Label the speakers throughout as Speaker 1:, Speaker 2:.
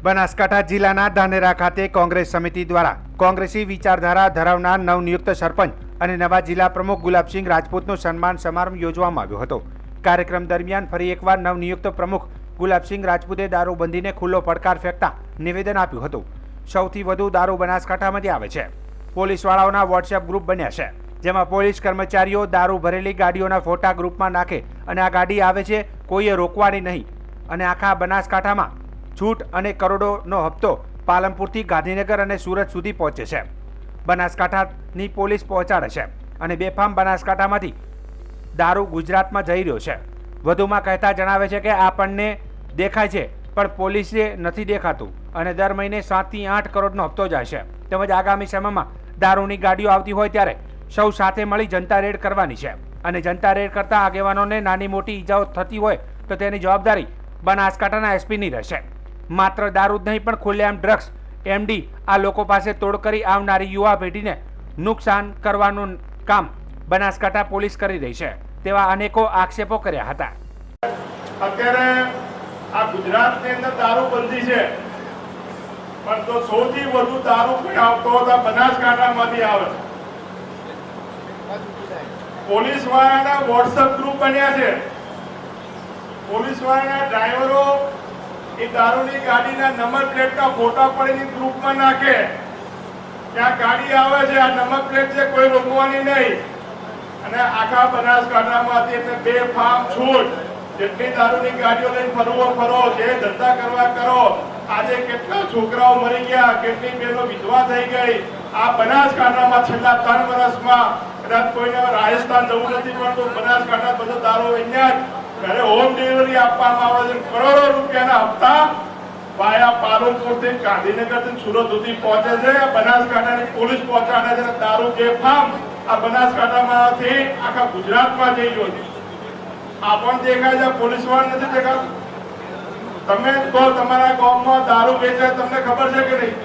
Speaker 1: બનાસકાંઠા જિલ્લાના ધાનેરા ખાતે કોંગ્રેસ સમિતિ દ્વારા કોંગ્રેસી વિચારધારા ધરાવનાર નવનિયુક્ત સરપંચ અને નવા જિલ્લા પ્રમુખ ગુલાબસિંહ રાજપૂતનો સન્માન સમારંભ યોજવામાં આવ્યો હતો। કાર્યક્રમ દરમિયાન ફરી એકવાર નવનિયુક્ત પ્રમુખ ગુલાબસિંહ રાજપૂતે દારૂબંધીને ખુલ્લો પડકાર ફેંકતા નિવેદન આપ્યું હતું। સૌથી વધુ દારૂ બનાસકાંઠામાંથી આવે છે। પોલીસવાળાઓના વોટ્સએપ ગ્રુપ બન્યા છે, જેમાં પોલીસ કર્મચારીઓ દારૂ ભરેલી ગાડીઓના ફોટા ગ્રુપમાં નાખે અને આ ગાડી આવે છે, કોઈએ રોકવાની નહીં અને આખા બનાસકાંઠામાં છૂટ અને કરોડોનો હપ્તો પાલનપુરથી ગાંધીનગર અને સુરત સુધી પહોંચે છે। બનાસકાંઠાની પોલીસ પહોંચાડે છે અને બેફામ બનાસકાંઠામાંથી દારૂ ગુજરાતમાં જઈ રહ્યો છે। વધુમાં કહેતા જણાવે છે કે આપણને દેખાય છે પણ પોલીસે નથી દેખાતું અને દર મહિને 7 થી 8 કરોડનો હપ્તો જાય છે। તેમજ આગામી સમયમાં દારૂની ગાડીઓ આવતી હોય ત્યારે સૌ સાથે મળી જનતા રેડ કરવાની છે અને જનતા રેડ કરતા આગેવાનોને નાની મોટી ઈજાઓ થતી હોય તો તેની જવાબદારી બનાસકાંઠાના એસપીની રહેશે। માત્ર દારૂ જ નહીં પણ ખુલ્લેઆમ ડ્રગ્સ એમડી આ લોકો પાસે તોડ કરી આવનારી યુવા પેઢીને નુકસાન કરવાનું કામ બનાસકાંઠા પોલીસ કરી રહી છે તેવા અનેકો આક્ષેપો કર્યા હતા।
Speaker 2: અત્યારે આ ગુજરાતની અંદર દારૂબંધી છે પણ તો સૌથી વધુ દારૂ આવતો હતો બનાસકાંઠામાંથી આવે છે। પોલીસ વાળાના વોટ્સએપ ગ્રુપ બન્યા છે। પોલીસ વાળાના ડ્રાઈવરો એ દારૂની ગાડીના નંબર પ્લેટના ફોટા પડીને ગ્રુપમાં નાખે કે આ ગાડી આવે છે, આ નંબર પ્લેટ છે, કોઈ રોકવાની નહીં અને આખા બનાસકાંઠામાંથી એટલે બેફામ છૂટ જેટલી દારૂની ગાડીઓ લઈને ફરો જે ધંધા કરવા કરો। આજે કેટલા છોકરાઓ મરી ગયા, કેટલી બહેનો વિધવા થઈ ગઈ। આ બનાસકાંઠામાં છેલ્લા 3 વર્ષમાં કદાચ કોઈને રાજસ્થાન જવું નથી પડતું, બનાસકાંઠા બધો દારૂ અહીંયા ઘરે હોમ ડિલિવરી આપવામાં આવે છે। કરોડો રૂપિયાના હપ્તા વાયા પાલનપુરથી ગાંધીનગરથી સુરત સુધી પહોંચે છે। બનાસકાંઠાની પોલીસ પહોંચાડે છે। દારૂ બેફામ આ બનાસકાંઠામાંથી આખા ગુજરાતમાં જઈ રહ્યો છે। આ પણ દેખાય છે, પોલીસ વાળા નથી દેખાતું। તમે તો તમારા ગામમાં દારૂ વેચાય તમને ખબર છે કે નહીં?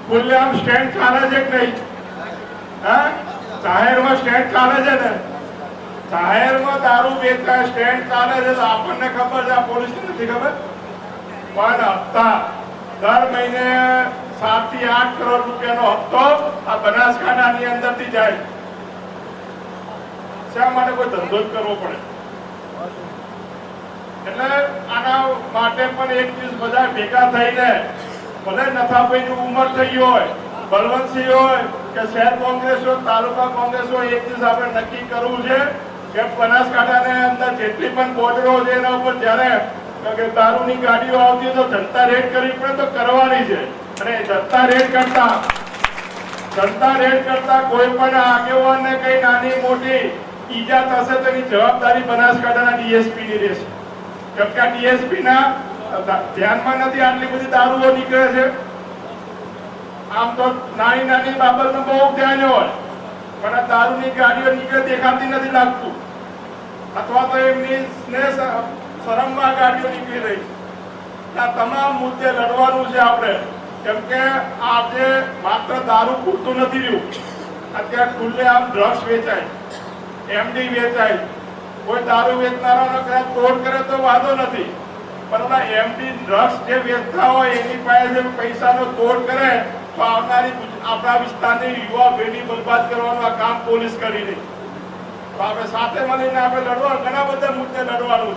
Speaker 2: ખુલ્લેઆમ સ્ટેન્ડ ચાલે છે કે નહીં? હા, જાહેરમાં સ્ટેન્ડ ચાલે છે ને? જાહેરમાં દારૂ વેચાય, સ્ટેન્ડ ચાલે છે તો આપણને ખબર છે, આ પોલીસ નથી ખબર। પણ હપ્તા દર મહિને 7 થી 8 કરોડ રૂપિયાનો હપ્તો આ બનાસકાંઠાની અંદરથી જાય। શા માટે કોઈ ધંધો જ કરવો પડે? એટલે આના માટે પણ એક દિવસ બધા ભેગા થઈને ભલે નથાભાઈની ઉંમર થઈ હોય, બલવંતસિંહ હોય કે શહેર કોંગ્રેસ હોય, તાલુકા કોંગ્રેસ હોય, એક દિવસ આપણે નક્કી કરવું છે કે બનાસકાંઠાની અંદર જેટલી પણ બોર્ડરો છે એના ઉપર જ્યારે દારૂની ગાડીઓ આવતી હોય તો જનતા રેડ કરવી પડે તો કરવાની છે। અને જનતા રેડ કરતા કોઈ પણ આગેવાનને કઈ નાની મોટી ઈજા થશે તો એની જવાબદારી બનાસકાંઠાના ડીએસપી ની રહેશે। કેમ કે ડીએસપી ના ધ્યાનમાં નથી આટલી બધી દારૂઓ નીકળે છે। આમ તો નાની નાની બાબતનું બહુ ધ્યાન હોય પણ આ દારૂની ગાડીઓ નીકળે દેખાતી નથી લાગતું, અથવા તો એમની શરમમાં ગાડીઓ નીકળી રહી છે। આ તમામ મુદ્દે લડવાનું છે આપણે, કેમ કે આજે માત્ર દારૂ પૂરતું નથી રહ્યું। અત્યારે ખુલ્લેઆમ ડ્રગ્સ વેચાય, એમડી વેચાય। કોઈ દારૂ વેચનારાનો કદાચ તોડ કરે તો વાંધો નથી, પણ એમડી ડ્રગ્સ જે વેચતા હોય એની પાસે પૈસાનો તોડ કરે તો આવનારી આપણા વિસ્તારની યુવા પેઢી બરબાદ કરવાનું આ કામ પોલીસ કરી રહી। તો આપણે સાથે મળીને આપણે લડવા ઘણા બધા મુદ્દે લડવાનું